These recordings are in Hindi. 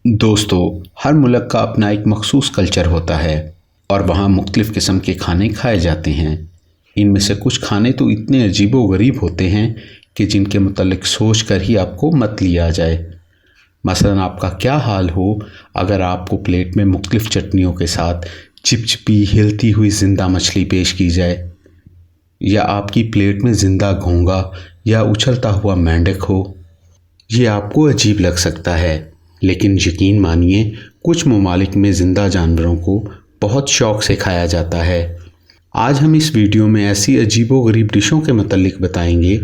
दोस्तों, हर मुल्क का अपना एक मखसूस कल्चर होता है और वहाँ मुख्तलिफ़ किस्म के खाने खाए जाते हैं। इनमें से कुछ खाने तो इतने अजीबो-गरीब होते हैं कि जिनके मुतल्लिक़ सोच कर ही आपको मत लिया जाए। मसलन आपका क्या हाल हो अगर आपको प्लेट में मुख्तलिफ़ चटनियों के साथ चिपचिपी हिलती हुई ज़िंदा मछली पेश की जाए, या आपकी प्लेट में ज़िंदा घोंगा या उछलता हुआ मेंढक हो। ये आपको अजीब लग सकता है, लेकिन यकीन मानिए कुछ ममालिक में ज़िंदा जानवरों को बहुत शौक़ से खाया जाता है। आज हम इस वीडियो में ऐसी अजीबो-गरीब डिशों के मुतल्लिक़ बताएंगे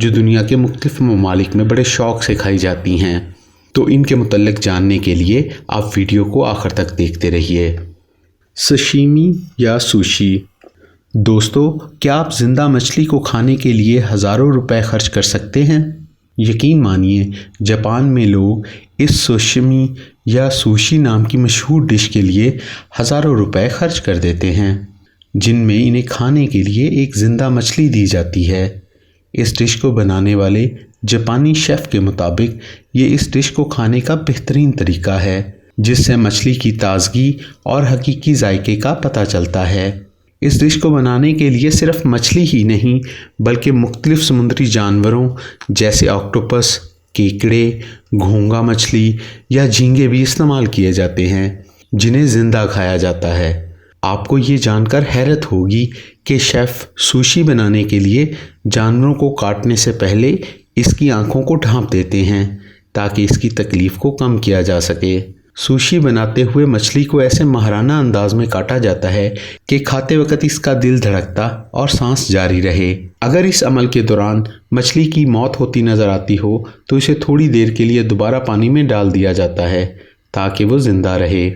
जो दुनिया के मुख्तलिफ़ ममालिक में बड़े शौक़ से खाई जाती हैं। तो इनके मुतल्लिक़ जानने के लिए आप वीडियो को आखिर तक देखते रहिए। सशीमी या सुशी। दोस्तों, क्या आप ज़िंदा मछली को खाने के लिए हज़ारों रुपए खर्च कर सकते हैं? यकीन मानिए जापान में लोग इस सशिमी या सुशी नाम की मशहूर डिश के लिए हज़ारों रुपए खर्च कर देते हैं, जिनमें इन्हें खाने के लिए एक ज़िंदा मछली दी जाती है। इस डिश को बनाने वाले जापानी शेफ़ के मुताबिक ये इस डिश को खाने का बेहतरीन तरीका है, जिससे मछली की ताज़गी और हकीकी जायके का पता चलता है। इस डिश को बनाने के लिए सिर्फ मछली ही नहीं बल्कि मुख्तलिफ़ समुद्री जानवरों जैसे ऑक्टोपस, केकड़े, घोंगा मछली या झींगे भी इस्तेमाल किए जाते हैं, जिन्हें ज़िंदा खाया जाता है। आपको ये जानकर हैरत होगी कि शेफ़ सुशी बनाने के लिए जानवरों को काटने से पहले इसकी आँखों को ढाँप देते हैं ताकि इसकी तकलीफ़ को कम किया जा सके। सुशी बनाते हुए मछली को ऐसे माहिराना अंदाज में काटा जाता है कि खाते वक्त इसका दिल धड़कता और सांस जारी रहे। अगर इस अमल के दौरान मछली की मौत होती नज़र आती हो तो इसे थोड़ी देर के लिए दोबारा पानी में डाल दिया जाता है ताकि वो ज़िंदा रहे।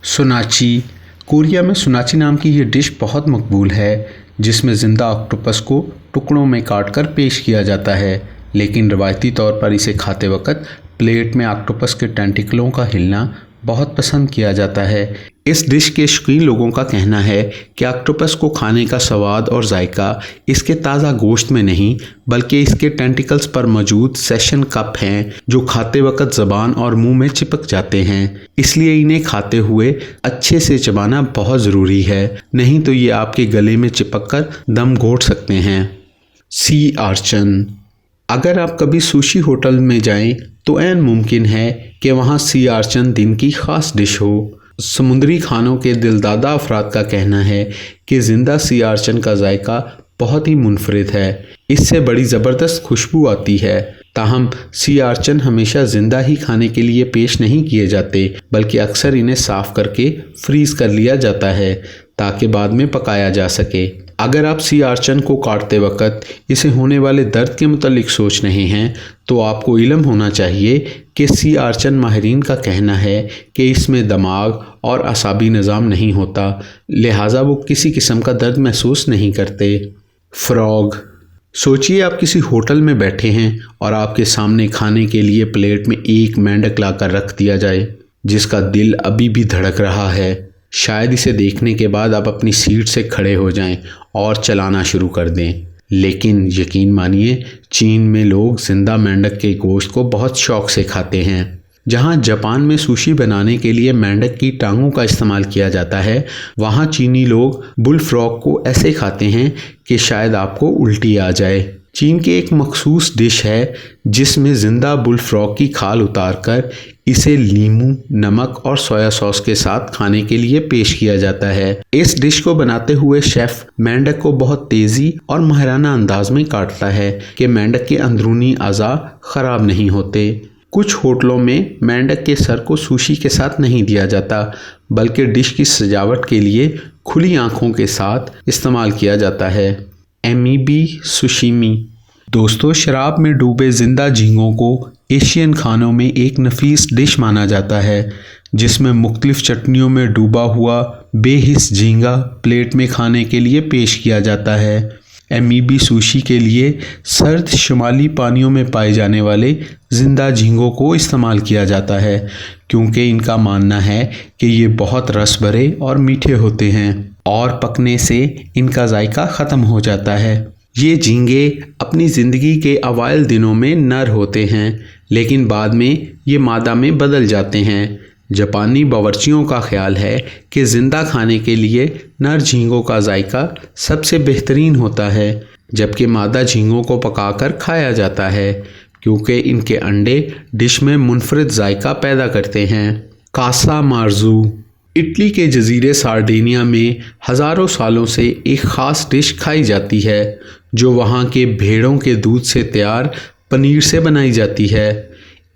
सुनाची। कोरिया में सुनाची नाम की ये डिश बहुत मकबूल है, जिसमें ज़िंदा ऑक्टोपस को टुकड़ों में काट कर पेश किया जाता है, लेकिन रवायती तौर पर इसे खाते वक्त प्लेट में ऑक्टोपस के टेंटिकलों का हिलना बहुत पसंद किया जाता है। इस डिश के शौकीन लोगों का कहना है कि ऑक्टोपस को खाने का स्वाद और जायका इसके ताज़ा गोश्त में नहीं बल्कि इसके टेंटिकल्स पर मौजूद सेशन कप हैं, जो खाते वक्त ज़बान और मुंह में चिपक जाते हैं। इसलिए इन्हें खाते हुए अच्छे से चबाना बहुत ज़रूरी है, नहीं तो ये आपके गले में चिपक कर दम घोट सकते हैं। सी आर्चन। अगर आप कभी सुशी होटल में जाएं तो ऐन मुमकिन है कि वहाँ सी आर्चन दिन की ख़ास डिश हो। समुद्री खानों के दिलदादा अफराद का कहना है कि ज़िंदा सी आर्चन का जायका बहुत ही मुनफरिद है, इससे बड़ी ज़बरदस्त खुशबू आती है। ताहम सी आर्चन हमेशा ज़िंदा ही खाने के लिए पेश नहीं किए जाते, बल्कि अक्सर इन्हें साफ़ करके फ्रीज़ कर लिया जाता है ताकि बाद में पकाया जा सके। अगर आप सी आर्चन को काटते वक्त इसे होने वाले दर्द के मुतालिक सोच रहे हैं तो आपको इल्म होना चाहिए कि सी आर्चन माहिरीन का कहना है कि इसमें दिमाग और असाबी निज़ाम नहीं होता, लिहाजा वो किसी किस्म का दर्द महसूस नहीं करते। फ्रॉग। सोचिए आप किसी होटल में बैठे हैं और आपके सामने खाने के लिए प्लेट में एक मेंढक लाकर रख दिया जाए जिसका दिल अभी भी धड़क रहा है। शायद इसे देखने के बाद आप अपनी सीट से खड़े हो जाएं और चलाना शुरू कर दें। लेकिन यकीन मानिए चीन में लोग ज़िंदा मेंढक के गोश्त को बहुत शौक़ से खाते हैं। जहां जापान में सुशी बनाने के लिए मेंढक की टांगों का इस्तेमाल किया जाता है, वहां चीनी लोग बुल फ्रॉग को ऐसे खाते हैं कि शायद आपको उल्टी आ जाए। चीन की एक मखसूस डिश है जिसमें ज़िंदा बुल फ्रॉग की खाल उतारकर इसे नींबू, नमक और सोया सॉस के साथ खाने के लिए पेश किया जाता है। इस डिश को बनाते हुए शेफ़ मेंढक को बहुत तेज़ी और माहिराना अंदाज में काटता है कि मेंढक के अंदरूनी अज़ा ख़राब नहीं होते। कुछ होटलों में मेंढक के सर को सुशी के साथ नहीं दिया जाता, बल्कि डिश की सजावट के लिए खुली आँखों के साथ इस्तेमाल किया जाता है। एमीबी सुशिमी। दोस्तों, शराब में डूबे ज़िंदा झींगों को एशियन खानों में एक नफीस डिश माना जाता है, जिसमें मुख्तलिफ़ चटनियों में डूबा हुआ बेहिस झींगा प्लेट में खाने के लिए पेश किया जाता है। एमीबी सुशी के लिए सर्द शुमाली पानियों में पाए जाने वाले ज़िंदा झींगों को इस्तेमाल किया जाता है, क्योंकि इनका मानना है कि ये बहुत रस भरे और मीठे होते हैं और पकने से इनका जायका ख़त्म हो जाता है। ये झींगे अपनी ज़िंदगी के अवाइल दिनों में नर होते हैं, लेकिन बाद में ये मादा में बदल जाते हैं। जापानी बावर्चियों का ख्याल है कि ज़िंदा खाने के लिए नर झींगों का जायका सबसे बेहतरीन होता है, जबकि मादा झींगों को पकाकर खाया जाता है क्योंकि इनके अंडे डिश में मुनफरिद जायका पैदा करते हैं। कासा मार्जू इटली के जजीरे सार्डिनिया में हज़ारों सालों से एक ख़ास डिश खाई जाती है जो वहाँ के भेड़ों के दूध से तैयार पनीर से बनाई जाती है।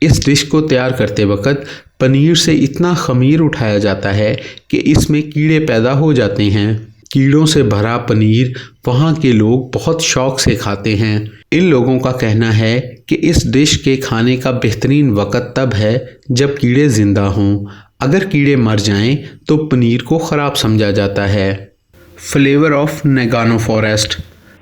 इस डिश को तैयार करते वक्त पनीर से इतना खमीर उठाया जाता है कि इसमें कीड़े पैदा हो जाते हैं। कीड़ों से भरा पनीर वहाँ के लोग बहुत शौक से खाते हैं। इन लोगों का कहना है कि इस डिश के खाने का बेहतरीन वक्त तब है जब कीड़े ज़िंदा हों। अगर कीड़े मर जाएं तो पनीर को ख़राब समझा जाता है। फ्लेवर ऑफ नगानो फॉरेस्ट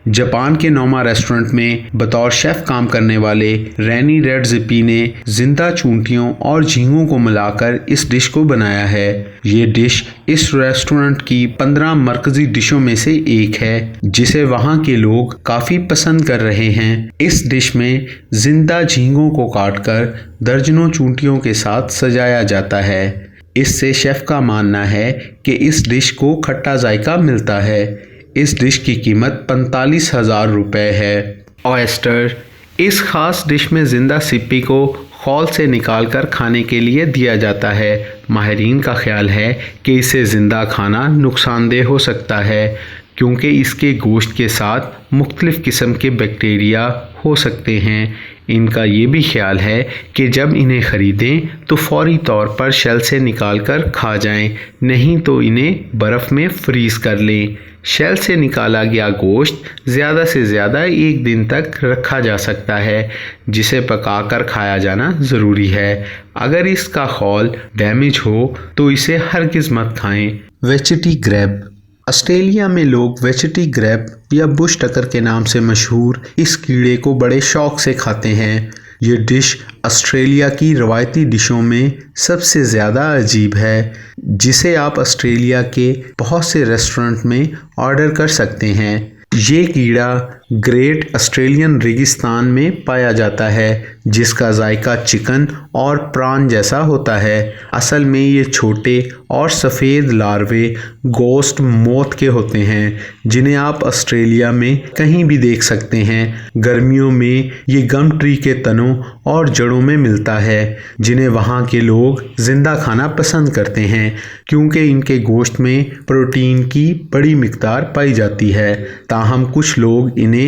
जापान के नोमा रेस्टोरेंट में बतौर शेफ़ काम करने वाले रैनी रेडज़िपी ने जिंदा चूंटियों और झींगों को मिलाकर इस डिश को बनाया है। ये डिश इस रेस्टोरेंट की 15 मरकज़ी डिशों में से एक है जिसे वहाँ के लोग काफ़ी पसंद कर रहे हैं। इस डिश में जिंदा झींगों को काटकर दर्जनों चूंटियों के साथ सजाया जाता है। इससे शेफ़ का मानना है कि इस डिश को खट्टा जायका मिलता है। इस डिश की कीमत 45,000 रुपये है। ऑयस्टर इस ख़ास डिश में ज़िंदा सिप्पी को खौल से निकालकर खाने के लिए दिया जाता है। माहिरीन का ख्याल है कि इसे ज़िंदा खाना नुकसानदेह हो सकता है क्योंकि इसके गोश्त के साथ मुख्तलिफ़ किस्म के बैक्टीरिया हो सकते हैं। इनका ये भी ख्याल है कि जब इन्हें ख़रीदें तो फौरी तौर पर शेल से निकाल कर खा जाएं, नहीं तो इन्हें बर्फ़ में फ्रीज़ कर लें। शेल से निकाला गया गोश्त ज़्यादा से ज़्यादा 1 दिन तक रखा जा सकता है, जिसे पकाकर खाया जाना ज़रूरी है। अगर इसका खौल डैमेज हो तो इसे हरगिज़ मत खाएं। वेचिटी ग्रैब ऑस्ट्रेलिया में लोग वेचिटी ग्रैब या बुश टकर के नाम से मशहूर इस कीड़े को बड़े शौक से खाते हैं। ये डिश ऑस्ट्रेलिया की रवायती डिशों में सबसे ज़्यादा अजीब है, जिसे आप ऑस्ट्रेलिया के बहुत से रेस्टोरेंट में ऑर्डर कर सकते हैं। ये कीड़ा ग्रेट ऑस्ट्रेलियन रेगिस्तान में पाया जाता है, जिसका जायका चिकन और प्रान जैसा होता है। असल में ये छोटे और सफ़ेद लार्वे गोस्ट मोथ के होते हैं, जिन्हें आप ऑस्ट्रेलिया में कहीं भी देख सकते हैं। गर्मियों में ये गम ट्री के तनों और जड़ों में मिलता है, जिन्हें वहाँ के लोग ज़िंदा खाना पसंद करते हैं क्योंकि इनके गोश्त में प्रोटीन की बड़ी मिकदार पाई जाती है। ताहम कुछ लोग इन्हें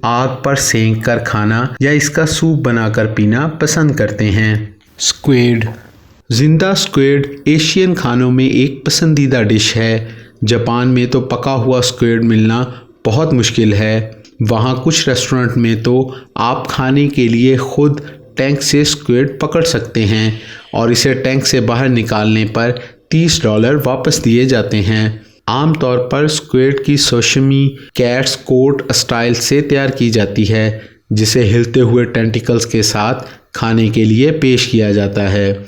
आग पर सेंक कर खाना या इसका सूप बनाकर पीना पसंद करते हैं। स्क्विड जिंदा स्क्विड एशियन खानों में एक पसंदीदा डिश है। जापान में तो पका हुआ स्क्विड मिलना बहुत मुश्किल है। वहाँ कुछ रेस्टोरेंट में तो आप खाने के लिए खुद टैंक से स्क्विड पकड़ सकते हैं और इसे टैंक से बाहर निकालने पर $30 वापस दिए जाते हैं। आमतौर पर स्क्विड की सोशिमी कैट्स कोट स्टाइल से तैयार की जाती है, जिसे हिलते हुए टेंटिकल्स के साथ खाने के लिए पेश किया जाता है।